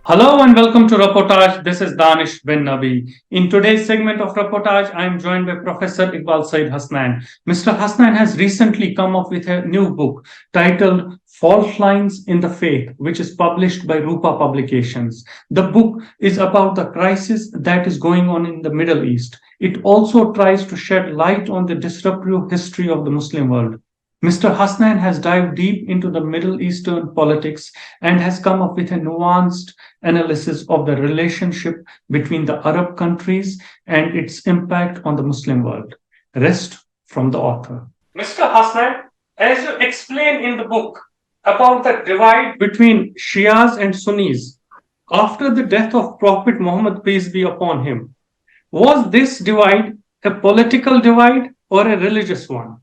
Hello and welcome to Roporaj. This is Danish bin Nabi. In today's segment of Roporaj, I am joined by Professor Iqbal S. Hasnain. Mr. Hasnain has recently come up with a new book titled Fault Lines in the Faith, which is published by byRupa Publications. The book is about the crisis that is going on in the Middle East. It also tries to shed light on the disruptive history of the Muslim world. Mr. Hasnain has dived deep into the Middle Eastern politics and has come up with a nuanced analysis of the relationship between the Arab countries and its impact on the Muslim world. Rest from the author. Mr. Hasnain, as you explain in the book about the divide between Shias and Sunnis after the death of Prophet Muhammad, peace be upon him, was this divide a political divide or a religious one?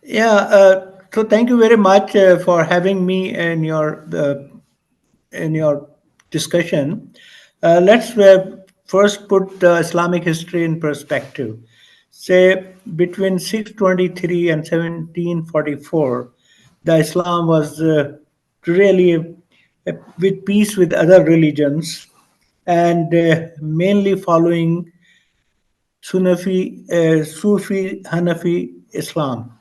So thank you very much for having me in your discussion. Let's first put the Islamic history in perspective. Say between 623 and 1744, the Islam was really with peace with other religions and mainly following Sufi Hanafi Islam.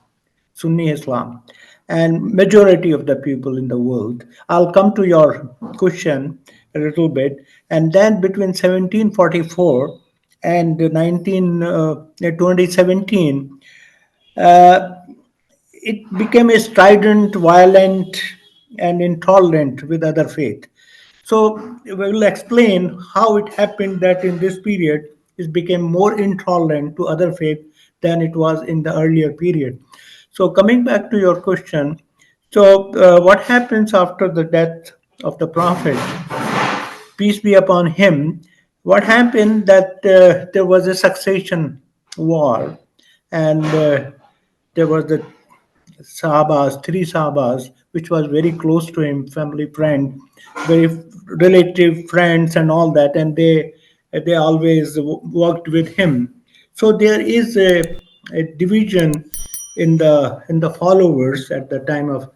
Sunni Islam, and majority of the people in the world. I'll come to your question a little bit, and then between 1744 and 2017, uh, it became a strident, violent, and intolerant with other faith. So we will explain how it happened that in this period it became more intolerant to other faith than it was in the earlier period. So coming back to your question, what happens after the death of the Prophet, peace be upon him? What happened that there was a succession war, and there was the three Sahabas, which was very close to him, family friend, very relative friends, and all that, and they always worked with him. So there is a division in the followers at the time of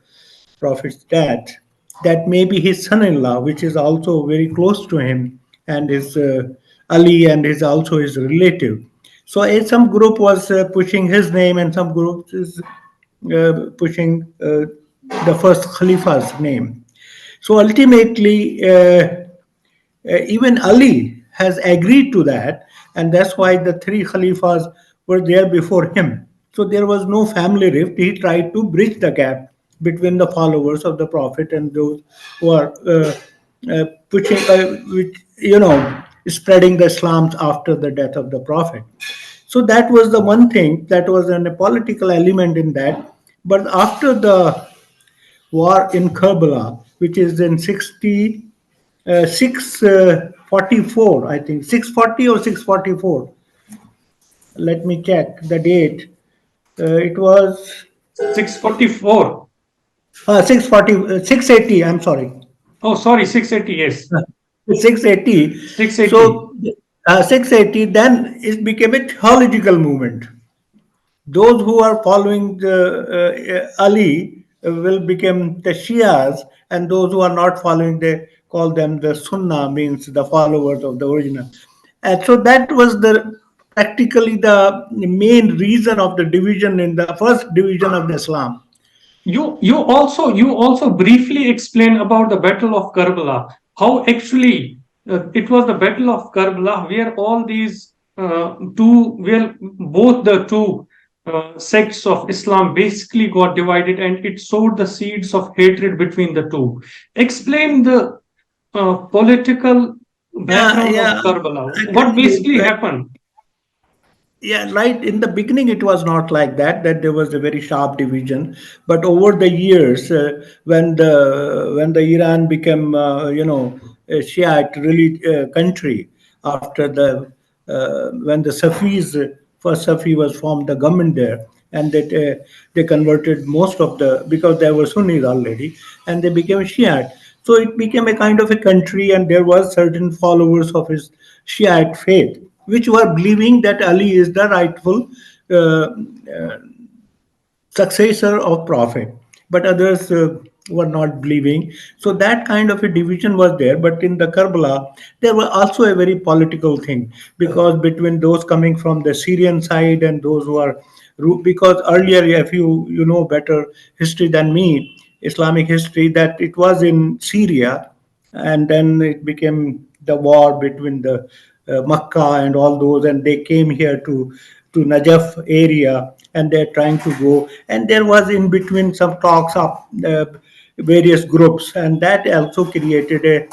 Prophet's death. That may be his son-in-law, which is also very close to him, and his Ali, and is also his relative. So some group was pushing his name, and some group is pushing the first Khalifa's name. So ultimately, even Ali has agreed to that, and that's why the three Khalifas were there before him. So there was no family rift. He tried to bridge the gap between the followers of the Prophet and those who are pushing, spreading the Islam after the death of the Prophet. So that was the one thing that was a political element in that. But after the war in Karbala, which is in 644, I think 640 or 644. Let me check the date. It was 644. 680. I'm sorry. Oh, sorry, 680, yes. 680. 680. So 680, then it became a theological movement. Those who are following Ali will become the Shias, and those who are not following, they call them the Sunnah, means the followers of the original. And so that was the practically the main reason of the division in the first division of the Islam. You also briefly explain about the Battle of Karbala. How actually it was the Battle of Karbala where all these where both the two sects of Islam basically got divided, and it sowed the seeds of hatred between the two. Explain the political background of Yeah. Karbala. What basically happened? Yeah, right. In the beginning, it was not like that. That there was a very sharp division, but over the years, when the Iran became, a Shiite really country after the when the Safis first Safi was formed, the government there, and that they converted most of the because there were Sunnis already, and they became Shiite. So it became a kind of a country, and there was certain followers of his Shiite faith, which were believing that Ali is the rightful uh, successor of Prophet. But others were not believing. So that kind of a division was there. But in the Karbala, there was also a very political thing, because between those coming from the Syrian side and those who are, because earlier, if you know better history than me, Islamic history, that it was in Syria, and then it became the war between the Makkah and all those, and they came here to Najaf area, and they're trying to go, and there was in between some talks of various groups, and that also created a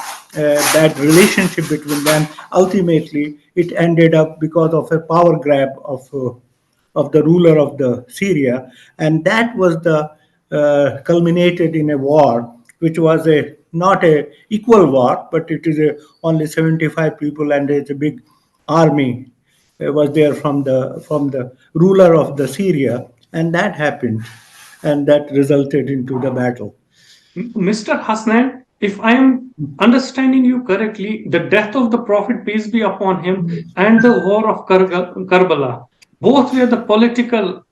bad relationship between them. Ultimately, it ended up because of a power grab of the ruler of the Syria, and that was the culminated in a war, which was a not a equal war, but it is a only 75 people, and it's a big army was there from the ruler of the Syria, and that happened, and that resulted into the battle. Mr. Hasnain, if I am understanding you correctly, the death of the Prophet, peace be upon him, and the war of Karbala, both were the political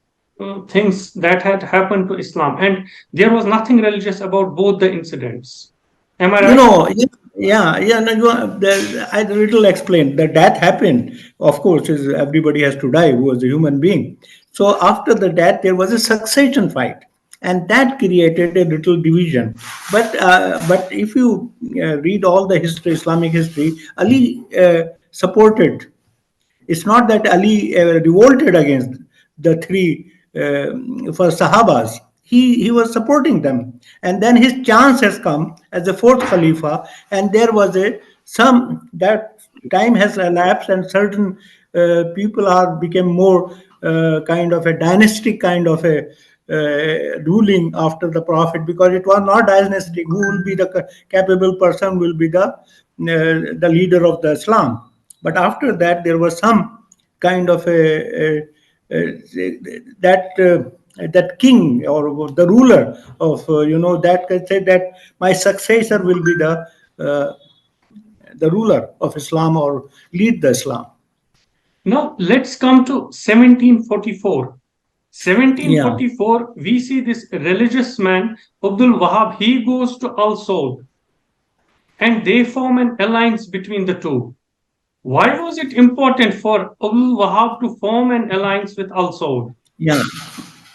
things that had happened to Islam, and there was nothing religious about both the incidents. Am I You right? know, yeah. No, I little explained that that happened. Of course, is everybody has to die who was a human being. So after the death, there was a succession fight, and that created a little division. But if you read all the history, Islamic history, Ali supported. It's not that Ali revolted against the three for Sahabas. He was supporting them, and then his chance has come as the fourth Khalifa, and there was a some that time has elapsed, and certain people are became more kind of a dynastic kind of a ruling after the Prophet, because it was not dynastic. Who will be the capable person will be the leader of the Islam. But after that, there was some kind of that that king or the ruler of that can say that my successor will be uh, the ruler of Islam or lead the Islam. Now let's come to 1744. Yeah. 1744, we see this religious man, Abdul Wahab, he goes to Al Saud, and they form an alliance between the two. Why was it important for Abdul Wahab to form an alliance with Al Saud? Yeah.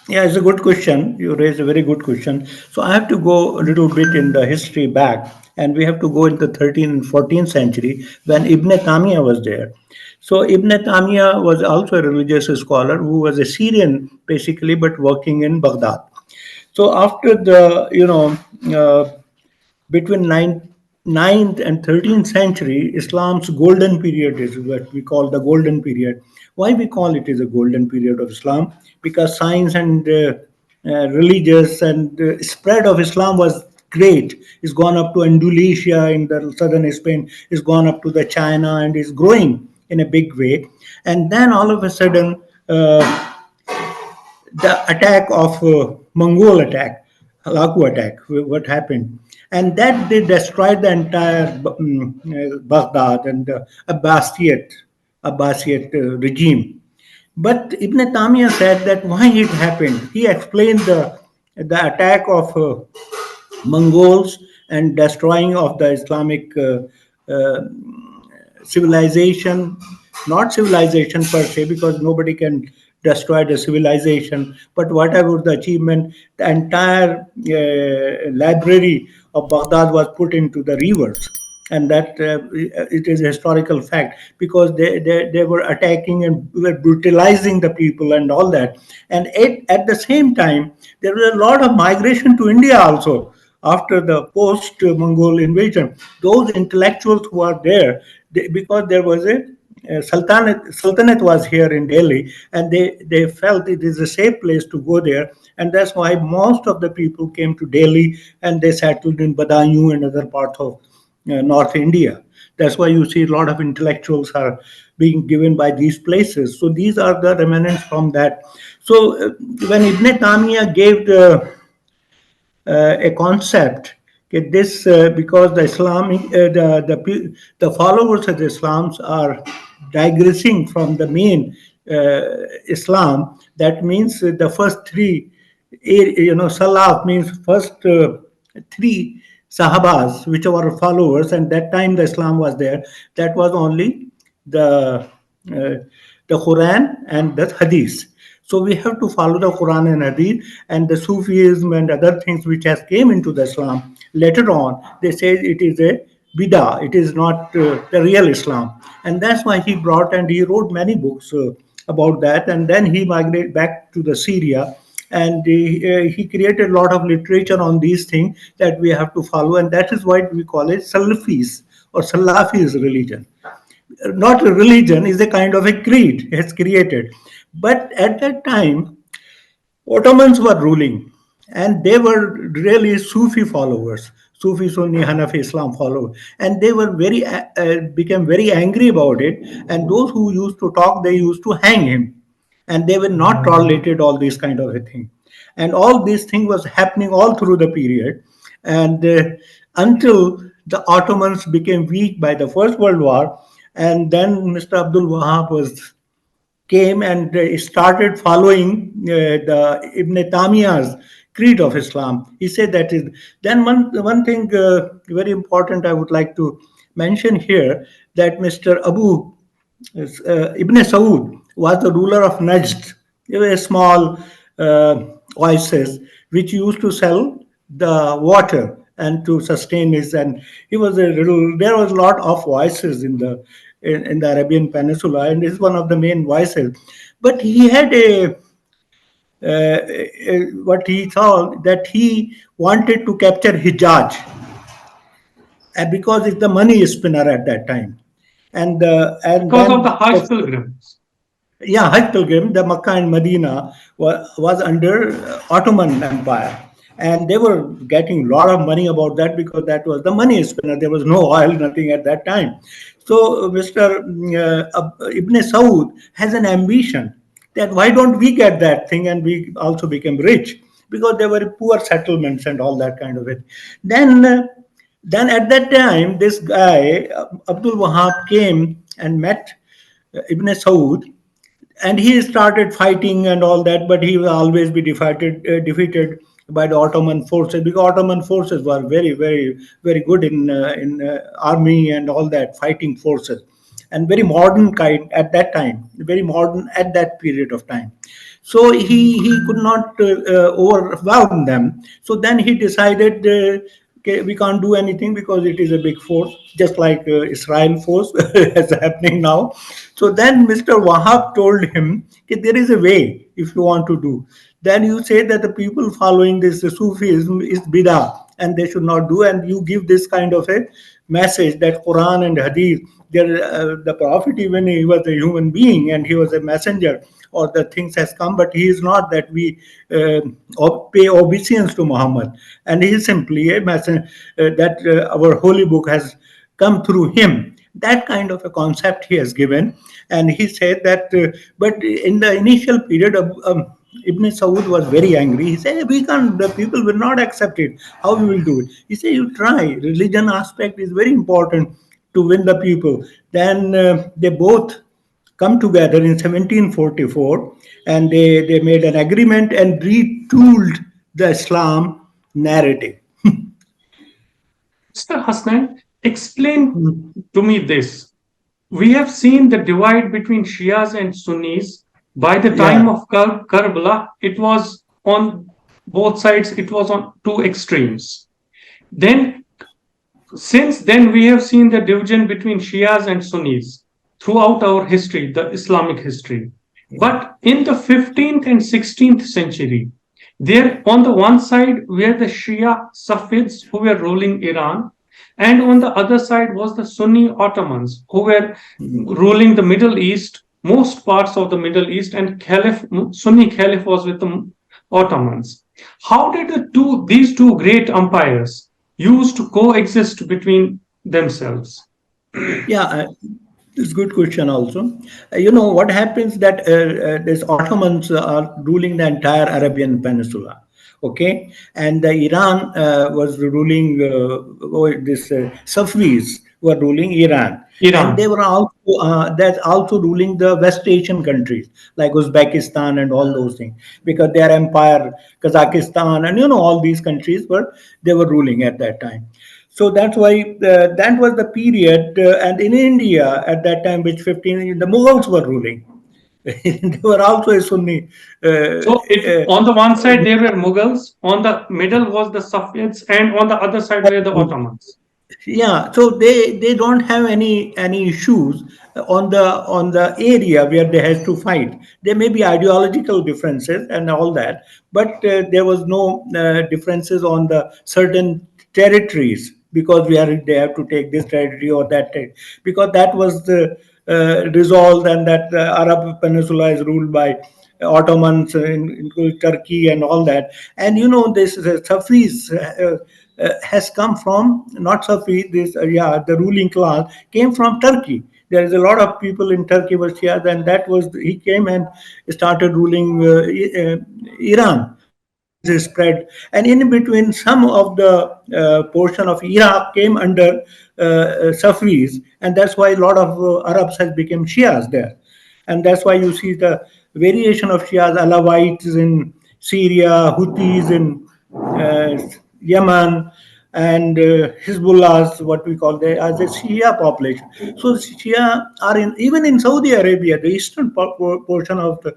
Yeah, it's a good question. You raised a very good question. So I have to go a little bit in the history back, and we have to go in the 13th and 14th century when Ibn Taymiyyah was there. So Ibn Taymiyyah was also a religious scholar who was a Syrian, basically, but working in Baghdad. So after the, between 9th and 13th century, Islam's golden period is what we call the golden period. Why we call it is a golden period of Islam? Because science and religious and spread of Islam was great. It's gone up to Andalusia in the southern Spain. It's gone up to the China and is growing in a big way. And then all of a sudden, the attack of Mongol attack, Halaku attack, what happened. And that they destroyed the entire Baghdad and the Abbasid regime. But Ibn Taymiyyah said that why it happened. He explained the attack of Mongols and destroying of the Islamic civilization, not civilization per se, because nobody can destroy the civilization, but whatever the achievement, the entire library of Baghdad was put into the rivers. And that it is a historical fact, because they were attacking and were brutalizing the people and all that. And at the same time, there was a lot of migration to India also after the post-Mongol invasion. Those intellectuals who are there, because there was a sultanate was here in Delhi, and they felt it is a safe place to go there, and that's why most of the people came to Delhi, and they settled in Badaयूं and other parts of North India. That's why you see a lot of intellectuals are being given by these places. So these are the remnants from that. So when Ibn Taymiyyah gave a concept, okay, this because the Islamic the followers of the Islams are digressing from the main Islam. That means the first three, Salah means first three Sahabas, which were followers, and that time the Islam was there. That was only the the Quran and the Hadith. So we have to follow the Quran and Hadith, and the Sufism and other things which has came into the Islam later on. They say it is a bidah. It is not the real Islam, and that's why he brought and he wrote many books about that. And then he migrated back to the Syria, and he created a lot of literature on these things that we have to follow, and that is why we call it Salafis or Salafis religion. Not a religion, is a kind of a creed has created. But at that time, Ottomans were ruling, and they were really Sufi followers, Sufi, Sunni, Hanafi Islam followers, and they were became very angry about it. And those who used to talk, they used to hang him, and they were not tolerated all this kind of a thing. And all this thing was happening all through the period, and until the Ottomans became weak by the First World War, and then Mr. Abdul Wahab was came and started following the Ibn Taymiyyah's creed of Islam. He said that is. Then one thing very important I would like to mention here, that Mr. Ibn Saud was the ruler of Najd. They were small oasis which used to sell the water and to sustain his. And he was a little. There was a lot of voices in the Arabian Peninsula, and is one of the main voices. But he had what he thought, that he wanted to capture Hijaz, because it's the money spinner at that time. And Because of then the Hajj pilgrims. yeah, Hajj pilgrim, the Makkah and Medina was under Ottoman Empire. And they were getting a lot of money about that, because that was the money spinner. There was no oil, nothing at that time. So Mr. Ibn Saud has an ambition that why don't we get that thing and we also become rich, because there were poor settlements and all that kind of it. Then, then at that time, this guy Abdul Wahab came and met Ibn Saud, and he started fighting and all that, but he will always be defeated by the Ottoman forces, because Ottoman forces were very good in army and all that, fighting forces, and very modern kind at that time, very modern at that period of time. So he could not overwhelm them. So then he decided, okay, we can't do anything because it is a big force, just like Israel force is happening now. So then Mr. Wahab told him, okay, there is a way if you want to do. Then you say that the people following this Sufism is bidah and they should not do, and you give this kind of a message that Quran and Hadith, the Prophet, even he was a human being and he was a messenger, or the things has come, but he is not that we pay obeisance to Muhammad, and he is simply a messenger, that our holy book has come through him. That kind of a concept he has given. And he said that, but in the initial period of Ibn Saud was very angry. He said, we can't, the people will not accept it. How we will do it? He said, you try. Religion aspect is very important to win the people. Then they both come together in 1744, and they made an agreement and retooled the Islam narrative. Mr. Hasnain, explain to me this. We have seen the divide between Shias and Sunnis. By the time Yeah. of Karbala, it was on both sides, it was on two extremes. Then, since then, we have seen the division between Shias and Sunnis throughout our history, the Islamic history. But in the 15th and 16th century, there on the one side were the Shia Safids who were ruling Iran, and on the other side was the Sunni Ottomans who were ruling the Middle East, most parts of the Middle East, and Sunni Caliph was with the Ottomans. How did these two great empires used to coexist between themselves? Yeah, it's a good question also. You know what happens that these Ottomans are ruling the entire Arabian Peninsula, okay, and the Iran was ruling this Safvis were ruling Iran, and they Iran. were also that's also ruling the West Asian countries like Uzbekistan and all those things, because their empire, Kazakhstan, and all these countries were they were ruling at that time. So that's why that was the period, and in India at that time, which 15 the Mughals were ruling. They were also a Sunni. So it on the one side there were Mughals, on the middle was the Safavids, and on the other side were the Ottomans. Yeah, so they don't have any issues on the area where they have to fight. There may be ideological differences and all that, but there was no differences on the certain territories, because they have to take this territory or that territory, because that was the resolved, and that the Arab Peninsula is ruled by Ottomans in Turkey and all that. And this Safis has come from, not Safi, this yeah, the ruling class came from Turkey. There is a lot of people in Turkey were Shias, and that was he came and started ruling Iran. So this is spread, and in between, some of the portion of Iraq came under Safis, and that's why a lot of Arabs has become Shias there. And that's why you see the variation of Shias, Alawites in Syria, Houthis in Yemen, and Hezbollahs, what we call the as a Shia population. So Shia are in even in Saudi Arabia, the eastern portion of the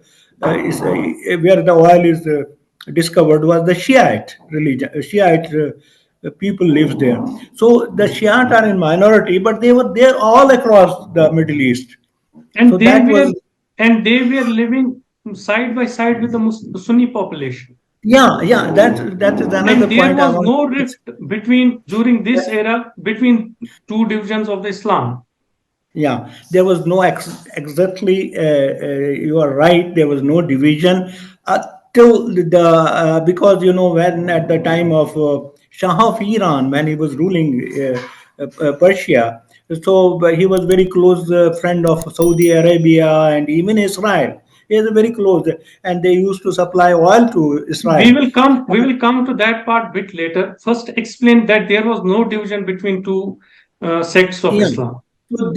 where the oil is discovered was the Shiite religion. Shiite people lives there. So the Shiite are in minority, but they were there all across the Middle East. So And they that were was, living side by side with the Sunni population. yeah. That is another And there point I was want no to. rift between during this era between two divisions of the Islam. Yeah, there was no exactly. You are right. There was no division till the because when at the time of Shah of Iran, when he was ruling Persia, so he was very close friend of Saudi Arabia and even Israel. He is very close, and they used to supply oil to Israel. We will come to that part bit later. First, explain that there was no division between two sects of Yeah. Islam. So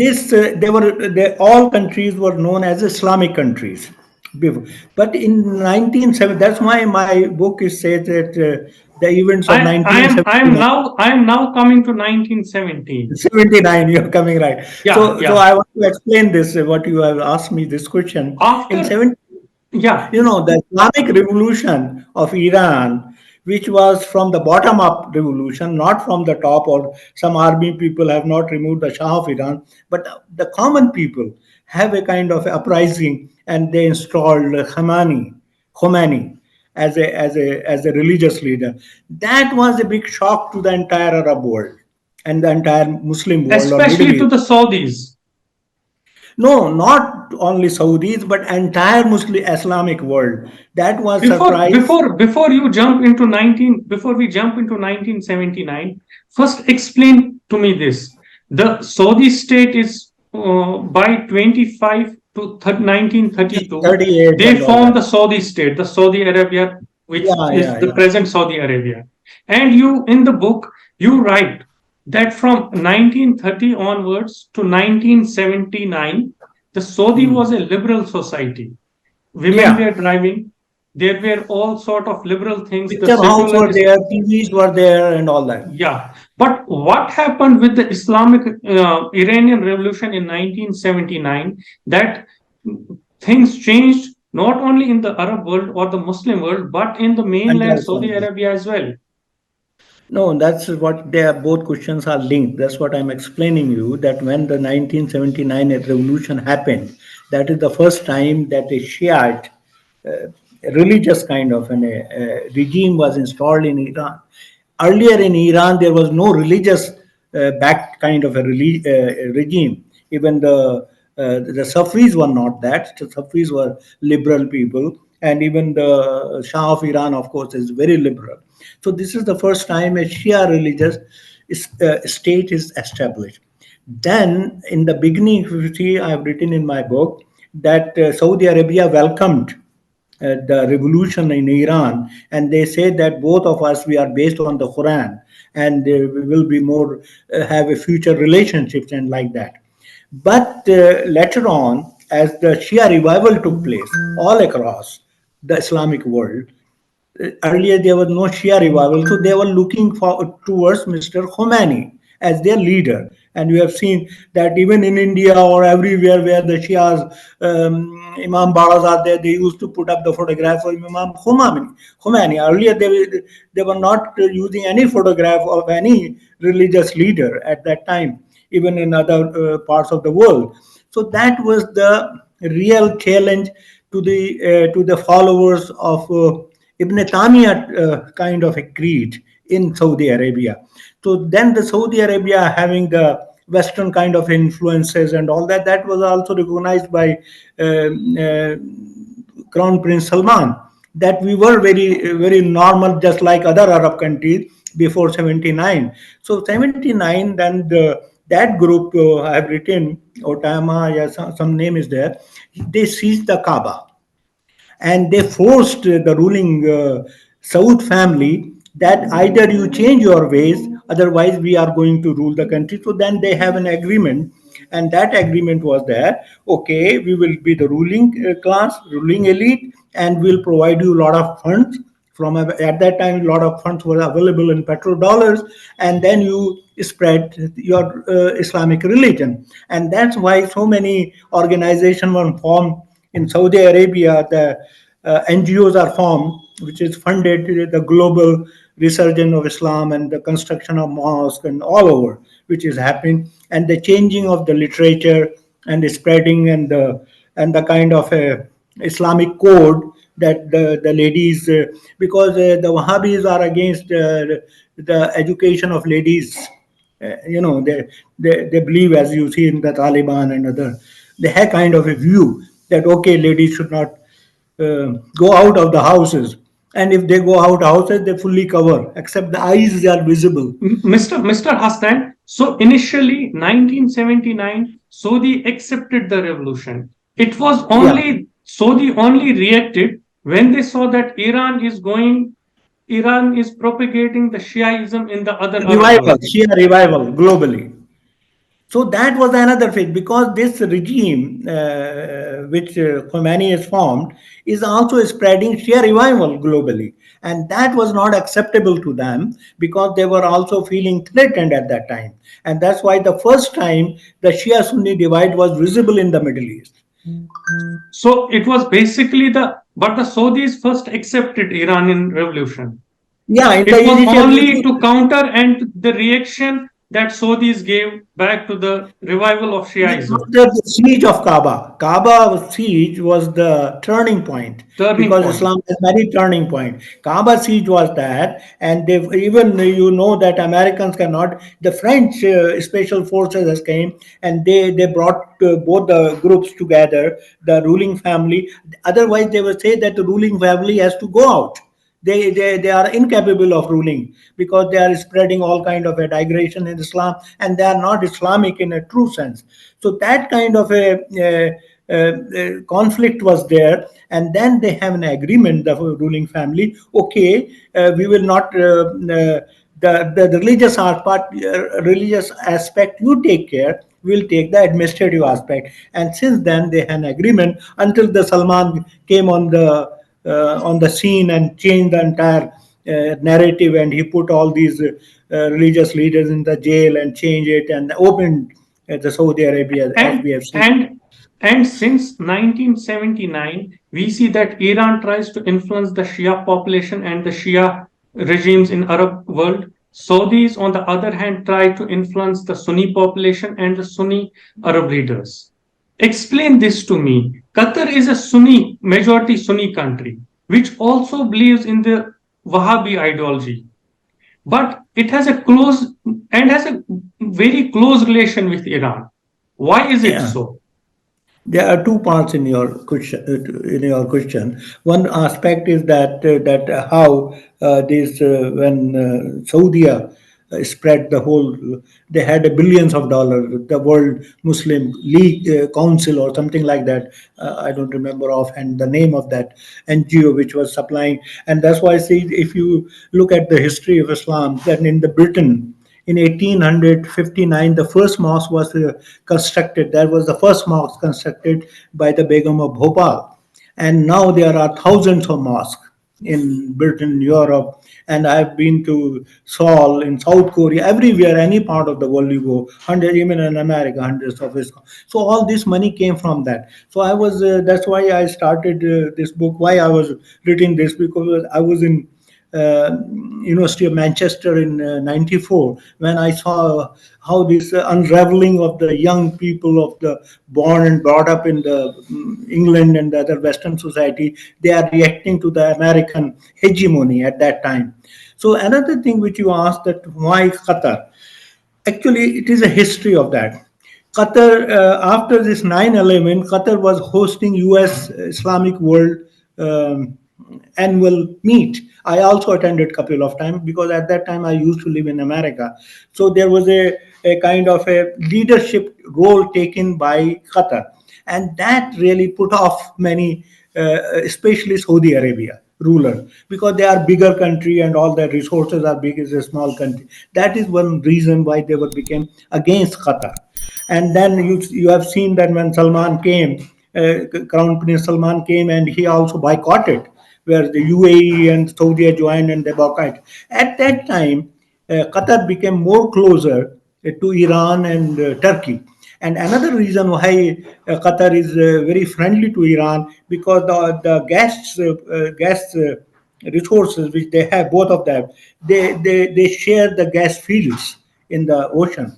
all countries were known as Islamic countries before. But in 1970, that's why my book is says that the events of I am now coming to 1917. 1979, you're coming right. Yeah, So yeah. I want to explain this, what you have asked me this question. In After 70, yeah, the Islamic revolution of Iran, which was from the bottom up revolution, not from the top, or some army people have not removed the Shah of Iran, but the common people have a kind of uprising, and they installed Khomeini as a religious leader. That was a big shock to the entire Arab world and the entire Muslim world or Middle especially to East. the Saudis. No, not only Saudis, but entire Muslim Islamic world. That was surprise. Before you jump into 19 before we jump into 1979, first explain to me this. The Saudi state is by 25 to 1932 38 they and all formed that. the Saudi state, the Saudi Arabia, which Yeah, is yeah, the yeah. present Saudi Arabia. And you in the book you write that from 1930 onwards to 1979 the Saudi was a liberal society. Women were Yeah. driving. There were all sort of liberal things. The Picture halls were secularists, there, TVs were there, and all that. yeah. But what happened with the Islamic Iranian Revolution in 1979? That things changed not only in the Arab world or the Muslim world, but in the mainland Entire Saudi Saudi. Arabia as well. No, that's what they are. Both questions are linked. That's what I'm explaining you. That when the 1979 revolution happened, that is the first time that a Shiite uh, religious kind of regime was installed in Iran. Earlier in Iran, there was no religious backed kind of a regime. Even the Safis were not that. The Safis were liberal people, and even the Shah of Iran, of course, is very liberal. So this is the first time a Shia religious state is established. Then, in the beginning, if you see, I have written in my book that Saudi Arabia welcomed the revolution in Iran, and they say that both of us we are based on the Quran, and we will be more have a future relationships and like that. But later on, as the Shia revival took place all across the Islamic world, earlier there was no Shia revival, so they were looking for towards Mr. Khomeini as their leader. And you have seen that even in India or everywhere where the Shias, Imam Baras are there, they used to put up the photograph of Imam Khomeini. Khomeini. Earlier they were not using any photograph of any religious leader at that time, even in other parts of the world. So that was the real challenge to the followers of Ibn Taymiyyah kind of a creed in Saudi Arabia. So then the Saudi Arabia having the Western kind of influences and all that, that was also recognized by Crown Prince Salman, that we were very normal, just like other Arab countries before 79. So 79, then that group I have written, Otama, yeah, some name is there, they seized the Kaaba and they forced the ruling Saud family that either you change your ways, otherwise we are going to rule the country. So then they have an agreement, and that agreement was that okay, we will be the ruling class, ruling elite, and we'll provide you a lot of funds. From at that time, a lot of funds were available in petrodollars, and then you spread your Islamic religion, and that's why so many organizations were formed in Saudi Arabia. The NGOs are formed, which is funded the global resurgence of Islam and the construction of mosques and all over, which is happening, and the changing of the literature and the spreading and the kind of Islamic code that the ladies, because the Wahhabis are against the education of ladies. They believe, as you see in the Taliban and other, they have kind of a view that okay, ladies should not go out of the houses, and if they go out houses, they fully cover except the eyes are visible. Mr. Hasnain, so initially 1979, Saudi accepted the revolution. It was Yeah, only Saudi only reacted when they saw that Iran is propagating the Shiaism in the other Arab revival, world. Shia revival globally. So that was another phase because this regime, which Khomeini has formed, is also spreading Shia revival globally. And that was not acceptable to them because they were also feeling threatened at that time. And that's why the first time the Shia Sunni divide was visible in the Middle East. So it was basically but the Saudis first accepted Iranian revolution. Yeah, in the It was initial only issue, to counter and the reaction that Saudis gave back to the revival of Shiaism. after the siege of Kaaba siege was the turning point Turning because point. Islam has many turning point. Kaaba siege was that, and they even that Americans cannot. The French special forces has came and they brought both the groups together, the ruling family. Otherwise, they would say that the ruling family has to go out. They are incapable of ruling because they are spreading all kind of a digression in Islam, and they are not Islamic in a true sense. So that kind of a conflict was there, and then they have an agreement, the ruling family, okay, we will not the religious aspect you take care, will take the administrative aspect. And since then they had an agreement until the Salman came on the scene and changed the entire narrative, and he put all these religious leaders in the jail and changed it and opened the Saudi Arabia as we And have seen. and and since 1979, we see that Iran tries to influence the Shia population and the Shia regimes in Arab world. Saudis, on the other hand, try to influence the Sunni population and the Sunni Arab leaders. Explain this to me. Qatar is a majority Sunni country, which also believes in the Wahhabi ideology, but it has a very close relation with Iran. Why is it Yeah. so? There are two parts in your question. One aspect is that how this when Saudi spread the whole. They had billions of dollars. The World Muslim League Council or something like that. I don't remember offhand the name of that NGO which was supplying. And that's why I see, if you look at the history of Islam, then in the Britain in 1859, the first mosque was constructed. That was the first mosque constructed by the Begum of Bhopal. And now there are thousands of mosques in Britain, Europe, and I've been to Seoul in South Korea, everywhere, any part of the world you go, even in America, hundreds of it. So all this money came from that. So I was, that's why I started this book. Why I was reading this, because I was in uh, University of Manchester in '94 when I saw how this unraveling of the young people of the born and brought up in the England and the other Western society, they are reacting to the American hegemony at that time. So another thing which you asked, that why Qatar? Actually, it is a history of that. Qatar, after this 9/11, Qatar was hosting US Islamic World um, annual meet. I also attended a couple of times because at that time I used to live in America. So there was a kind of a leadership role taken by Qatar. And that really put off many, especially Saudi Arabia ruler, because they are bigger country and all their resources are big as a small country. That is one reason why they were became against Qatar. And then you have seen that when Salman came, Crown Prince Salman came, and he also boycotted, where the UAE and Saudi joined and they boycotted. At that time, Qatar became more closer to Iran and Turkey. And another reason why Qatar is very friendly to Iran, because the gas resources which they have, both of them, they share the gas fields in the ocean.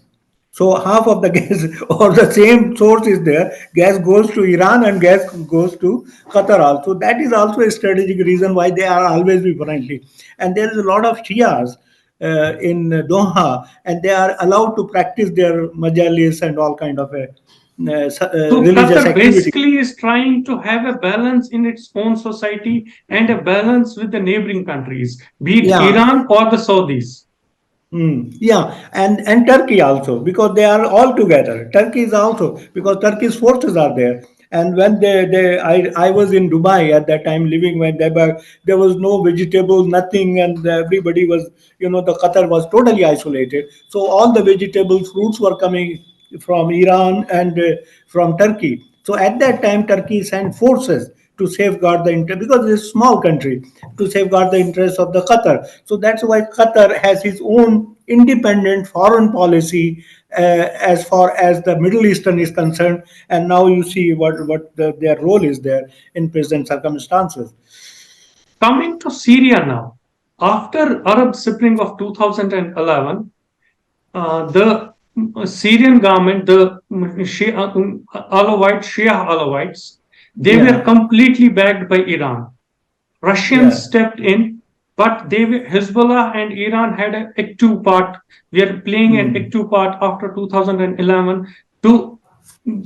So half of the gas or the same source is there. Gas goes to Iran and gas goes to Qatar also. That is also a strategic reason why they are always be friendly. And there is a lot of Shias in Doha, and they are allowed to practice their majalis and all kind of So religious Qatar activity. basically is trying to have a balance in its own society and a balance with the neighboring countries, be it Yeah, Iran or the Saudis. yeah, and Turkey also, because they are all together. Turkey is also, because Turkey's forces are there. And when I was in Dubai at that time living, when there was no vegetable, nothing, and everybody was, the Qatar was totally isolated. So all the vegetables, fruits were coming from Iran and from Turkey. So at that time, Turkey sent forces to safeguard the interest, because it's a small country, to safeguard the interests of the Qatar. So that's why Qatar has its own independent foreign policy as far as the Middle Eastern is concerned. And now you see their role is there in present circumstances. Coming to Syria now, after Arab Spring of 2011, the Syrian government, the Shia, Alawites, they were Yeah, completely backed by Iran. Russians yeah. stepped in, but Hezbollah and Iran had an active part. We are playing an Hmm. active part after 2011 to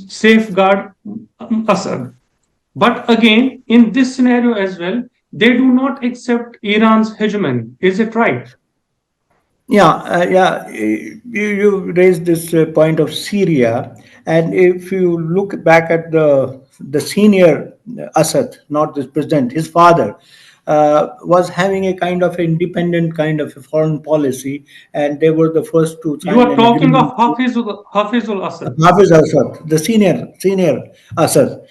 safeguard Assad. But again, in this scenario as well, they do not accept Iran's hegemony. Is it right? Yeah, yeah. You raised this point of Syria, and if you look back at the senior Assad, not the president, his father was having a kind of independent kind of a foreign policy, and they were the first to You sign are an talking of agreement. Hafizul Assad. Hafiz Assad, the senior Assad,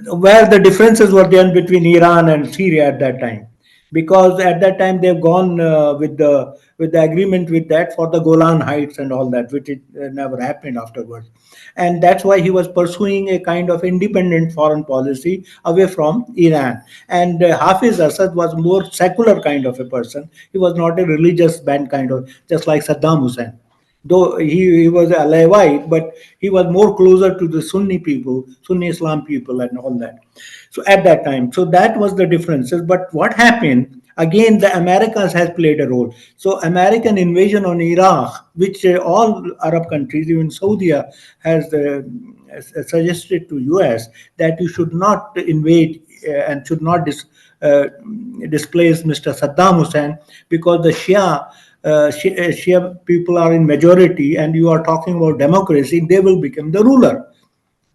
where the differences were there between Iran and Syria at that time, because at that time they've gone with the agreement with that for the Golan Heights and all that, which it never happened afterwards, and that's why he was pursuing a kind of independent foreign policy away from Iran. And Hafiz Assad was more secular kind of a person. He was not a religious band kind of, just like Saddam Hussein, though he was a Alawite, but he was more closer to the Sunni people, Sunni Islam people, and all that. So at that time, so that was the differences. But what happened again? The Americas has played a role. So American invasion on Iraq, which all Arab countries, even Saudi, has suggested to US that you should not invade and should not uh, displace Mr. Saddam Hussein, because the Shia Shia people are in majority and you are talking about democracy, they will become the ruler.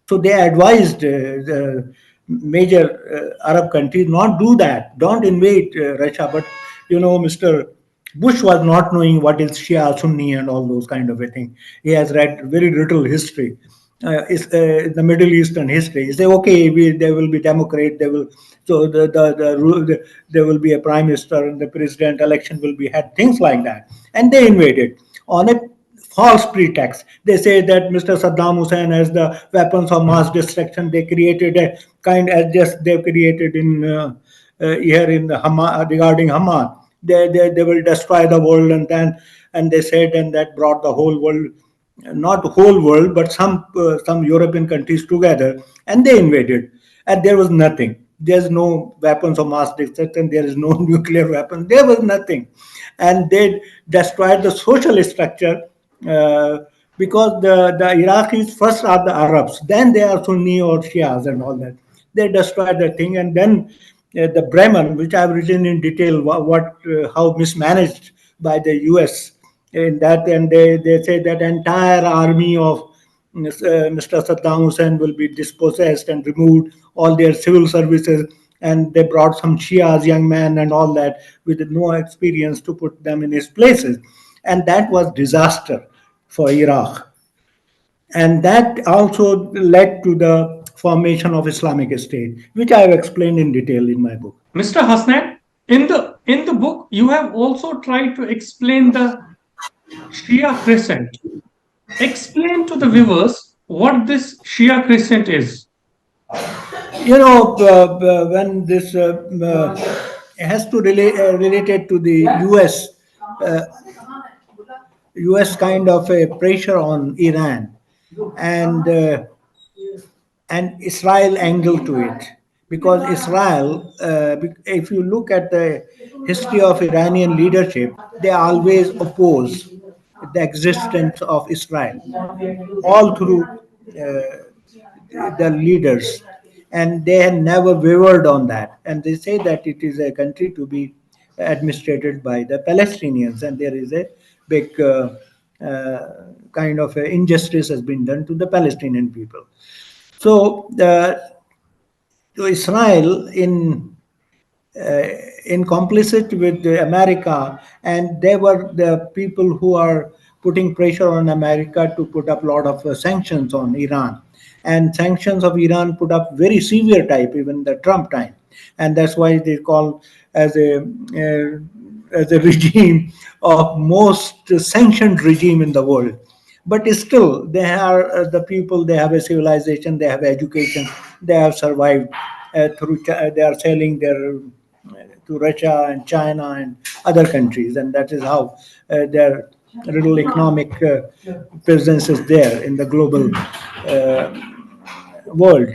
So they advised the major Arab countries not do that, don't invade Russia. But Mr. Bush was not knowing what is Shia, Sunni, and all those kind of a thing. He has read very little history. The Middle Eastern history. He say, okay, there will be Democrat, they will, so there will be a prime minister and the president election will be had, things like that, and they invaded on a false pretext. They say that Mr. Saddam Hussein has the weapons of mass destruction. They created a kind as just they created in here in the regarding Hamas. They will destroy the world, and they said, and that brought the whole world, not whole world, but some European countries together, and they invaded, and there was nothing. There's no weapons of mass destruction. There is no nuclear weapon. There was nothing, and they destroyed the social structure, uh, because the Iraqis first are the Arabs, then they are Sunni or Shias and all that. They destroyed the thing, and then the Bremen, which I've written in detail, how mismanaged by the U.S. in that, and they say that entire army of Mr. Saddam Hussein will be dispossessed and removed all their civil services, and they brought some Shias, young men, and all that with no experience to put them in his places, and that was disaster for Iraq, and that also led to the formation of Islamic State, which I have explained in detail in my book. Mr. Hasnain, in the book, you have also tried to explain the Shia crescent. Explain to the viewers what this Shia crescent is. When this has to related to the uh, U.S. kind of a pressure on Iran, and Israel angle to it, because Israel, if you look at the history of Iranian leadership, they always oppose the existence of Israel all through the leaders, and they have never wavered on that. And they say that it is a country to be administered by the Palestinians, and there is a big kind of injustice has been done to the Palestinian people. So, to Israel in complicit with America, and they were the people who are putting pressure on America to put up a lot of sanctions on Iran. And sanctions of Iran put up very severe type, even the Trump time, and that's why they call as a regime of most sanctioned regime in the world. But still they are the people, they have a civilization, they have education, they have survived they are selling their to Russia and China and other countries, and that is how their little economic presence is there in the global world,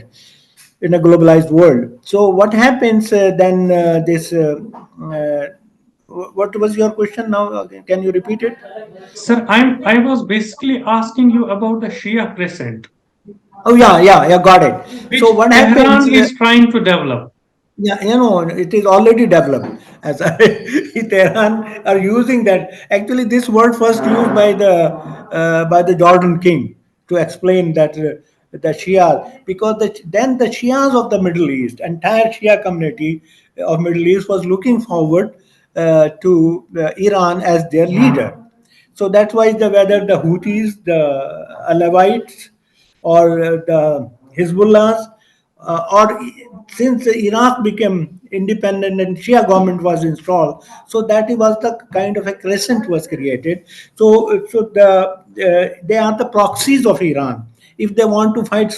in a globalized world. So what happens then? Uh, what was your question now? Can you repeat it? Sir, I was basically asking you about the Shia crescent, Oh, yeah, got it. which So what happens? Tehran is trying to develop. Yeah, it is already developed. As Tehran are using that. Actually, this word first used by the Jordan king to explain that the Shia, because then the Shias of the Middle East, entire Shia community of Middle East was looking forward to Iran as their leader. So that's why whether the Houthis, the Alawites, or the Hezbollahs, or since Iraq became independent and Shia government was installed, so that was the kind of a crescent was created. They are the proxies of Iran. If they want to fight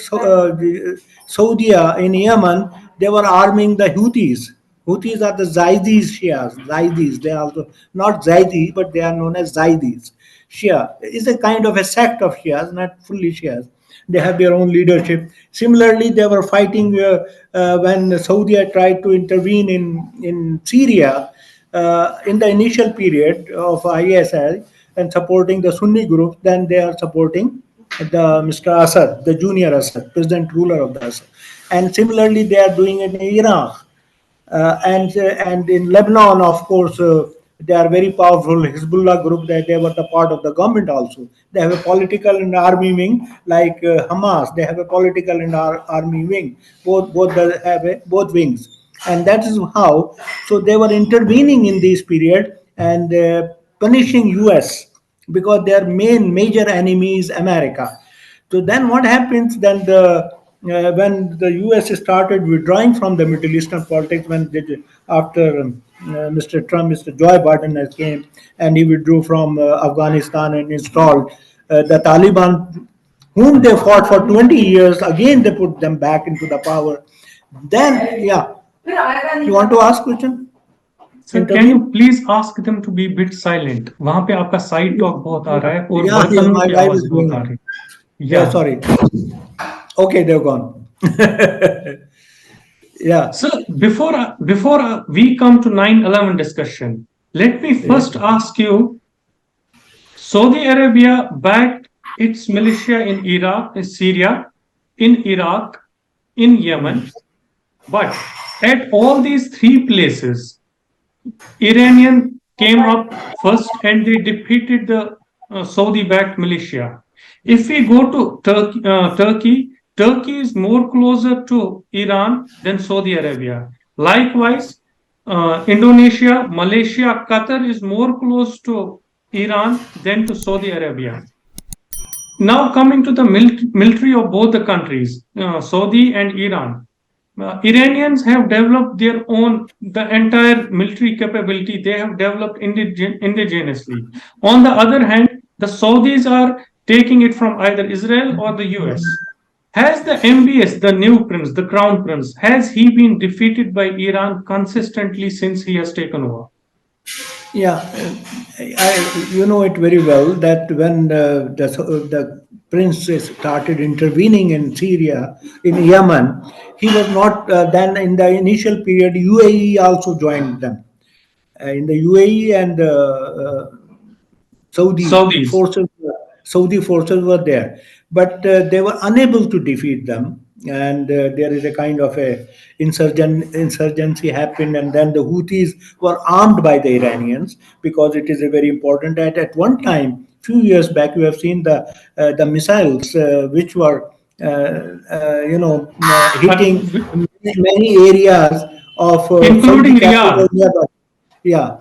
Saudi in Yemen, they were arming the Houthis. Houthis are the Zaydis Shias. Zaydis, they are also not Zaydis, but they are known as Zaydis. Shia is a kind of a sect of Shias, not fully Shias. They have their own leadership. Similarly, they were fighting when Saudi tried to intervene in Syria in the initial period of ISI and supporting the Sunni group. Then they are supporting the Mr. Assad, the junior Assad, president ruler of the Assad. And similarly, they are doing it in Iraq, and in Lebanon, of course, They are very powerful. Hezbollah group, they were the part of the government also. They have a political and army wing like Hamas. They have a political and army wing. Both wings, and that is how. So they were intervening in this period and punishing U.S. because their main major enemy is America. So then what happens then when the US started withdrawing from the Middle Eastern politics after Mr. Trump, Mr. Joe Biden has came and he withdrew from Afghanistan and installed the Taliban, whom they fought for 20 years. Again, they put them back into the power. Then, yeah, you want to ask question? Sir, can you please ask them to be a bit silent? वहाँ पे आपका side talk बहुत आ रहा है और Yeah, बर्तनों my की wife आवाज is बहुत going. आ रही है. Yeah, sorry. Okay, they're gone. Yeah. So before we come to 9/11 discussion, let me first ask you, Saudi Arabia backed its militia in Iraq, in Syria, in Iraq, in Yemen, but at all these three places, Iranian came up first and they defeated the Saudi-backed militia. If we go to Turkey is more closer to Iran than Saudi Arabia. Likewise, Indonesia, Malaysia, Qatar is more close to Iran than to Saudi Arabia. Now coming to the military of both the countries, Saudi and Iran. Iranians have developed their own, the entire military capability they have developed indigenously. On the other hand, the Saudis are taking it from either Israel or the US. Has the MBS, the new prince, the crown prince, has he been defeated by Iran consistently since he has taken over? Yeah, you know it very well that when the prince started intervening in Syria, in Yemen, he was not then in the initial period. UAE also joined them. In the UAE and Saudi Saudis. forces, Saudi forces were there, but they were unable to defeat them. And there is a kind of a insurgency happened, and then the Houthis were armed by the Iranians because it is a very important. At one time, few years back, you have seen the missiles which were hitting many areas of Including Saudi Riyadh. capital. Yeah,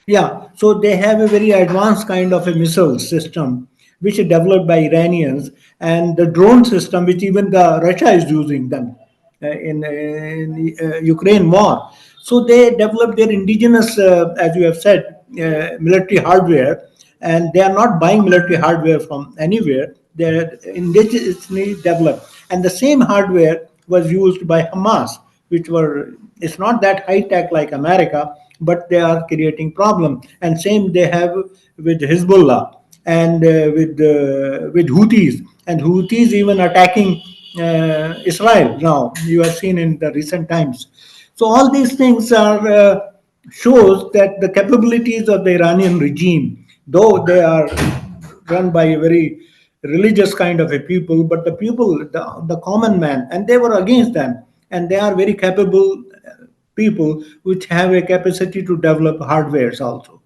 yeah, so they have a very advanced kind of a missile system which is developed by Iranians, and the drone system which even the Russia is using them in Ukraine war. So they developed their indigenous, as you have said, military hardware, and they are not buying military hardware from anywhere. They're indigenously developed, and the same hardware was used by Hamas, which were it's not that high tech like America, but they are creating problem. And same they have with Hezbollah and with Houthis, and Houthis even attacking Israel now. You have seen in the recent times. So all these things are shows that the capabilities of the Iranian regime, though they are run by a very religious kind of a people, but the people, the common man, and they were against them, and they are very capable people which have a capacity to develop hardwares also.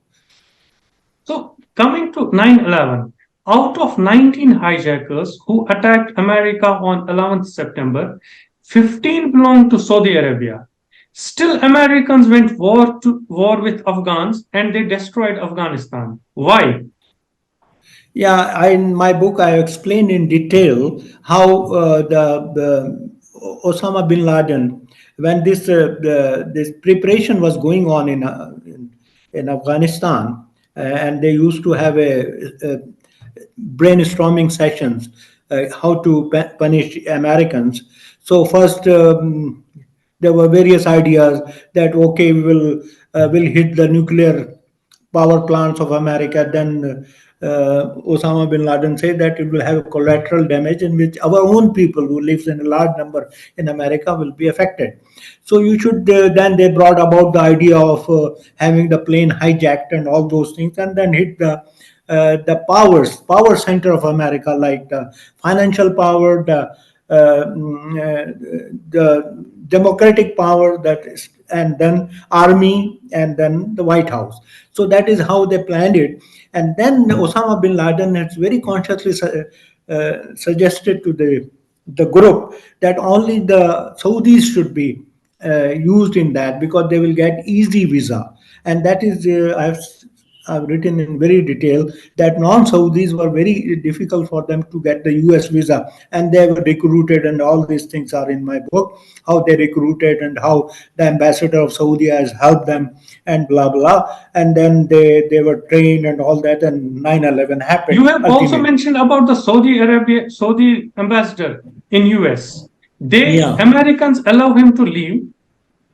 So, coming to 9/11, out of 19 hijackers who attacked America on 11th September, 15 belonged to Saudi Arabia. Still, Americans went to war with Afghans and they destroyed Afghanistan. Why? Yeah, in my book, I explained in detail how the Osama bin Laden, when this preparation was going on in Afghanistan, and they used to have a brainstorming sessions how to punish Americans. So first, there were various ideas that okay, will hit the nuclear power plants of America. Then Osama bin Laden said that it will have collateral damage in which our own people who lives in a large number in America will be affected. So you should then they brought about the idea of having the plane hijacked and all those things, and then hit the power center of America, like the financial power, the democratic power, that is and then army, and then the White House. So that is how they planned it. And then Osama bin Laden has very consciously suggested to the group that only the Saudis should be used in that, because they will get easy visa. And that is, I've written in very detail that non-Saudis were very difficult for them to get the US visa, and they were recruited, and all these things are in my book, how they recruited and how the ambassador of Saudi has helped them, and blah blah. And then they were trained and all that, and 9/11 You happened have also ultimately. mentioned about the Saudi ambassador in US. They Yeah, Americans allow him to leave.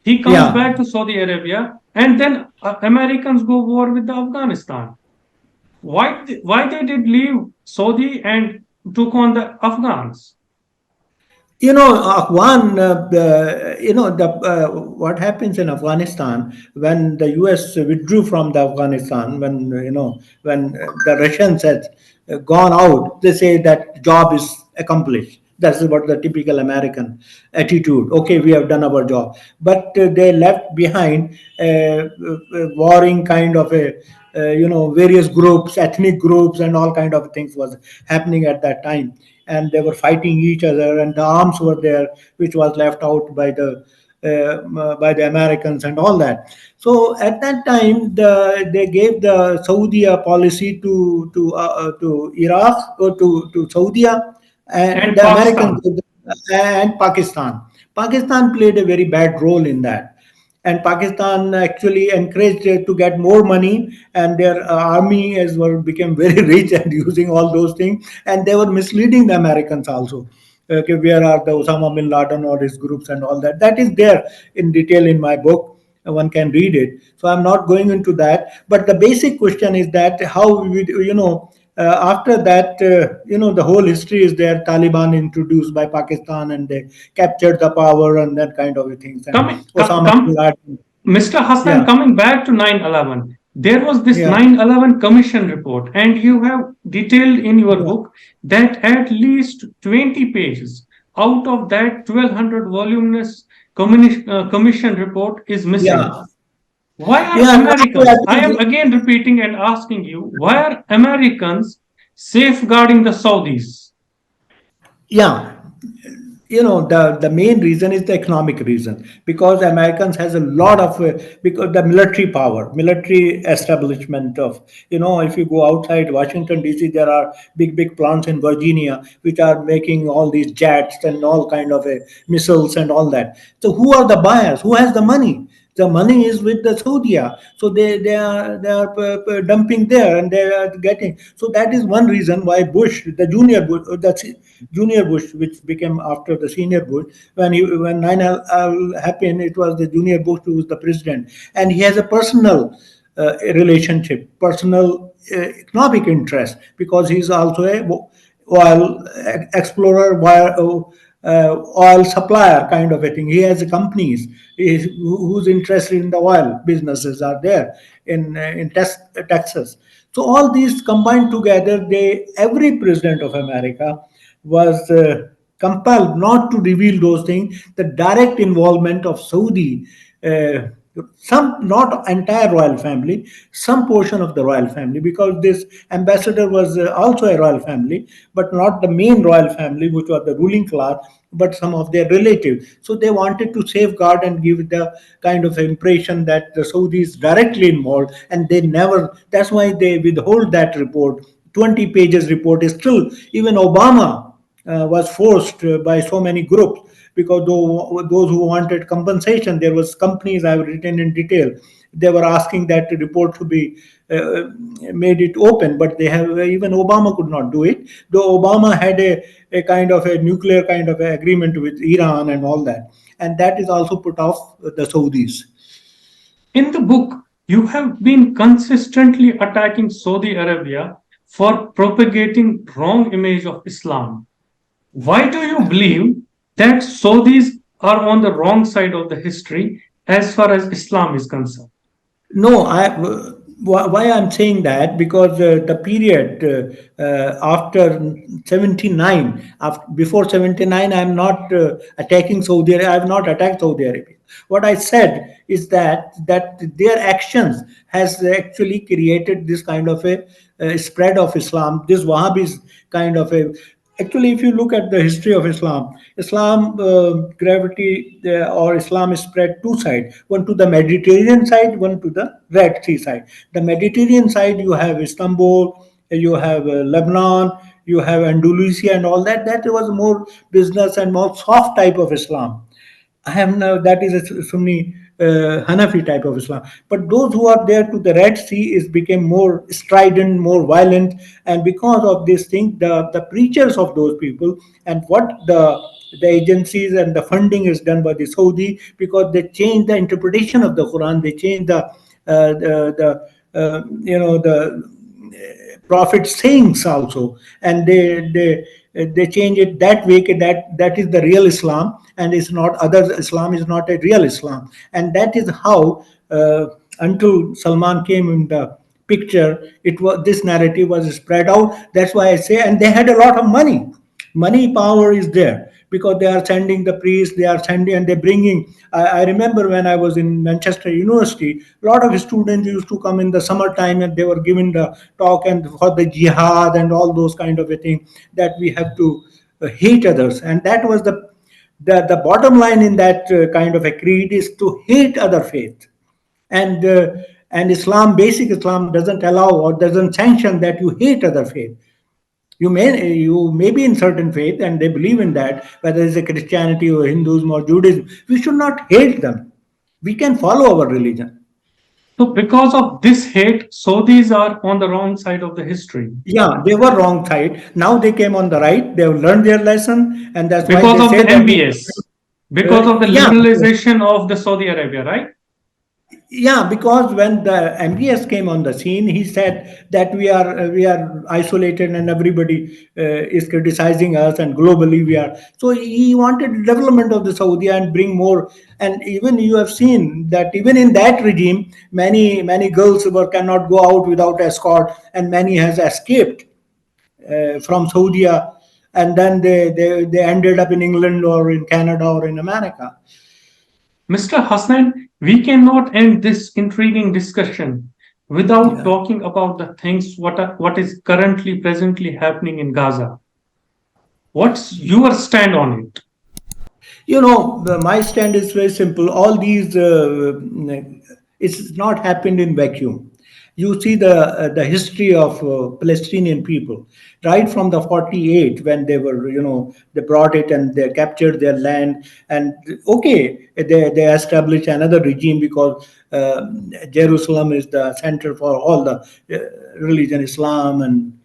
He comes yeah. back to Saudi Arabia, and then Americans go war with the Afghanistan. Why they did leave Saudi and took on the Afghans? Afghan, what happens in Afghanistan when the US withdrew from the Afghanistan, when the Russians had gone out, they say that job is accomplished. That's what the typical American attitude. Okay, we have done our job, but they left behind warring kind of various groups, ethnic groups, and all kind of things was happening at that time, and they were fighting each other, and the arms were there, which was left out by the Americans and all that. So at that time, they gave the Saudi policy to Iraq, or to Saudi, and And the Americans Pakistan. and Pakistan. Pakistan played a very bad role in that, and Pakistan actually encouraged to get more money, and their army as well became very rich and using all those things, and they were misleading the Americans also. Okay, where are the Osama bin Laden or his groups and all that? That is there in detail in my book. One can read it. So I'm not going into that. But the basic question is that how we, after that, the whole history is there. Taliban introduced by Pakistan, and they captured the power and that kind of things. And Coming, Osama bin Laden. Mr. Hassan, Yeah, coming back to 9/11, there was this yeah, 9/11 Commission report, and you have detailed in your yeah, book that at least 20 pages out of that 1200 voluminous commission report is missing. yeah, Why are yeah. Americans, I am again repeating and asking you, why are Americans safeguarding the Saudis? Yeah, the main reason is the economic reason, because Americans has a lot of because the military power, military establishment of, if you go outside Washington DC, there are big plants in Virginia which are making all these jets and all kind of missiles and all that. So who are the buyers? Who has the money? The money is with the Saudi, so they are dumping there, and they are getting. So that is one reason why Bush, the junior Bush, junior Bush, which became after the senior Bush, when 9/11 happened, it was the junior Bush who was the president, and he has a personal relationship, personal economic interest, because he's also a oil explorer, oil supplier kind of a thing. He has companies who's interested in the oil businesses are there in Texas. So all these combined together, every president of America was compelled not to reveal those things. The direct involvement of Saudi, uh, some, not entire royal family, some portion of the royal family, because this ambassador was also a royal family, but not the main royal family, which was the ruling class, but some of their relatives. So they wanted to safeguard and give the kind of impression that the Saudis directly involved, and they never. That's why they withhold that report. 20 pages report is still, even Obama was forced by so many groups, because those who wanted compensation, there was companies I've written in detail. They were asking that the report to be made it open, but they have, even Obama could not do it. Though Obama had a kind of a nuclear kind of agreement with Iran and all that, and that is also put off the Saudis. In the book, you have been consistently attacking Saudi Arabia for propagating wrong image of Islam. Why do you believe that Saudis are on the wrong side of the history as far as Islam is concerned? No, Why I'm saying that, because the period after 79, before 79, I'm not attacking Saudi Arabia. I have not attacked Saudi Arabia. What I said is that their actions has actually created this kind of a spread of Islam. This Wahhabis kind of a, actually, if you look at the history of Islam gravity or Islam is spread two sides, one to the Mediterranean side, one to the Red Sea side. The Mediterranean side, you have Istanbul, you have Lebanon, you have Andalusia and all that. That was more business and more soft type of Islam. I am now, that is a Sunni Hanafi type of Islam. But those who are there to the Red Sea is became more strident, more violent, and because of this thing, the preachers of those people and what the agencies and the funding is done by the Saudi, because they change the interpretation of the Quran, they change the prophet sayings also, and they change it that way, that is the real Islam, and it's not other Islam is not a real Islam. And that is how until Salman came in the picture, it was, this narrative was spread out. That's why I say, and they had a lot of money. Money power is there, because they are sending the priests, they are sending and they're bringing. I remember when I was in Manchester University, a lot of students used to come in the summertime and they were given the talk and for the jihad and all those kind of a thing, that we have to hate others. And that was the bottom line in that kind of a creed, is to hate other faith. And Islam, basic Islam, doesn't allow or doesn't sanction that you hate other faith. You may be in certain faith and they believe in that, whether it's a Christianity or Hinduism or Judaism. We should not hate them. We can follow our religion. So, because of this hate, Saudis are on the wrong side of the history. Yeah, they were wrong side. Now they came on the right. They have learned their lesson, and that's why Because they of say the that. MBS, because of the Yeah, liberalization of the Saudi Arabia, right? yeah, because when the MBS came on the scene, he said that we are isolated and everybody is criticizing us, and globally we are. So he wanted development of the Saudi and bring more. And even you have seen that even in that regime, many girls were cannot go out without escort, and many has escaped from Saudi, and then they ended up in England or in Canada or in America. Mr. Hasnain, we cannot end this intriguing discussion without Yeah. talking about the things what is currently presently happening in Gaza. What's your stand on it? My stand is very simple. All these, it's not happened in vacuum. You see the history of Palestinian people, right from the 48, when they were, they brought it and they captured their land. And okay, they established another regime, because Jerusalem is the center for all the religion, Islam and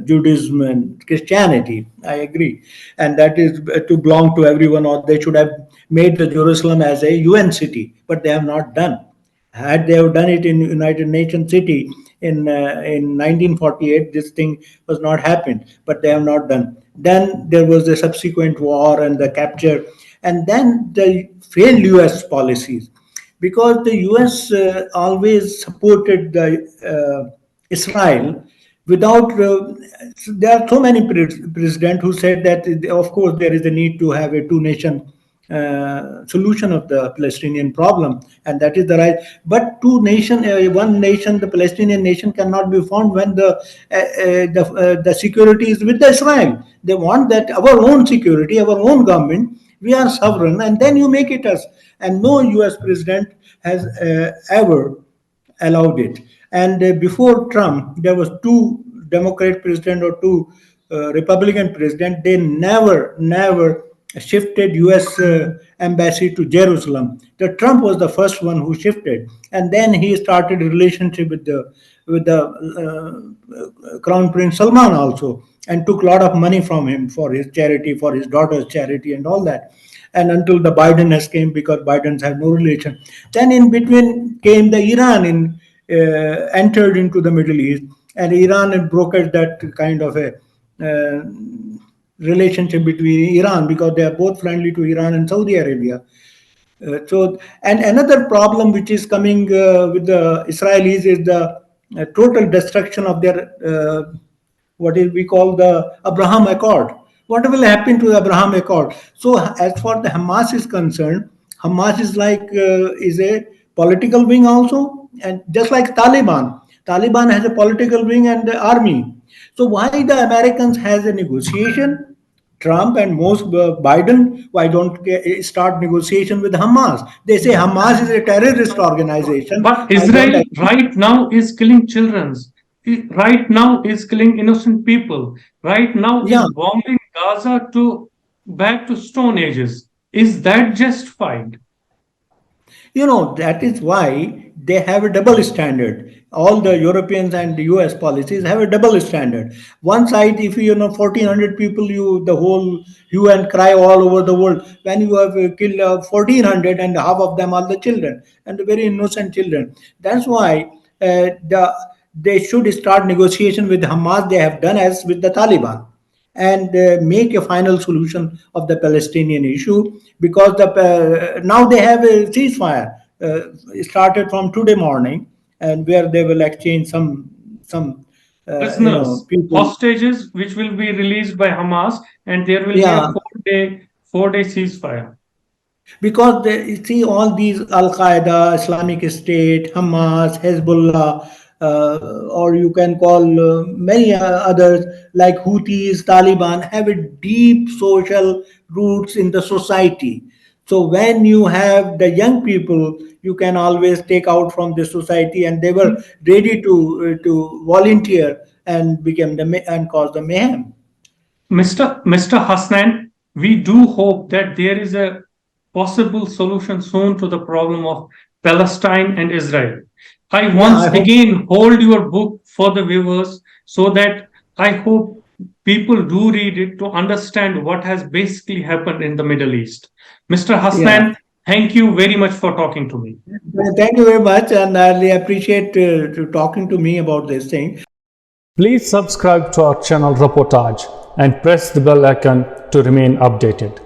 Judaism and Christianity. I agree, and that is to belong to everyone. Or they should have made the Jerusalem as a UN city, but they have not done. Had they have done it in United Nations city in 1948, this thing was not happened. But they have not done. Then there was the subsequent war and the capture, and then the failed U.S. policies, because the U.S. Always supported the Israel without. There are so many presidents who said that, of course, there is a need to have a two-nation solution of the Palestinian problem, and that is the right. But one nation, the Palestinian nation, cannot be formed when the security is with the Israel. They want that our own security, our own government. We are sovereign, and then you make it us. And no U.S. president has ever allowed it. And before Trump, there was two Democrat president or two Republican president. They never shifted U.S. Embassy to Jerusalem. The Trump was the first one who shifted, and then he started a relationship with the Crown Prince Salman also, and took a lot of money from him for his charity, for his daughter's charity, and all that. And until the Biden has came, because Biden's have no relation. Then in between came the Iran entered into the Middle East, and Iran brokered that kind of a uh, relationship between Iran, because they are both friendly to Iran and Saudi Arabia. And another problem which is coming with the Israelis is the total destruction of their what is we call the Abraham Accord. What will happen to the Abraham Accord? So, as far the Hamas is concerned, Hamas is like is a political wing also, and just like Taliban. Taliban has a political wing and the army. So, why the Americans has a negotiation? Trump and most Biden, why don't start negotiation with Hamas? They say Hamas is a terrorist organization. But I don't Israel agree. right now is killing children. Right now is killing innocent people. Right now Yeah, is bombing Gaza to back to stone ages. Is that justified? that is why they have a double standard. All the Europeans and the US policies have a double standard. One side, if 1,400 people, the whole hue and cry all over the world. When you have killed 1,400 and half of them are the children and the very innocent children. That's why they should start negotiation with Hamas. They have done as with the Taliban and make a final solution of the Palestinian issue because now they have a ceasefire started from today morning and where they will exchange some Prisoners, people. hostages, which will be released by Hamas, and there will be a Yeah, four-day ceasefire. because you see all these Al Qaeda, Islamic State, Hamas, Hezbollah, or you can call many others like Houthis, Taliban have a deep social roots in the society. So when you have the young people, you can always take out from the society, and they were ready to volunteer and become and cause the mayhem. Mr. Hasnain, we do hope that there is a possible solution soon to the problem of Palestine and Israel. I Yeah, once I hope. again hold your book for the viewers so that I hope people do read it to understand what has basically happened in the Middle East. Mr. Yeah. Hasnain, thank you very much for talking to me. Thank you very much, and I really appreciate to talking to me about this thing. Please subscribe to our channel Roporaj and press the bell icon to remain updated.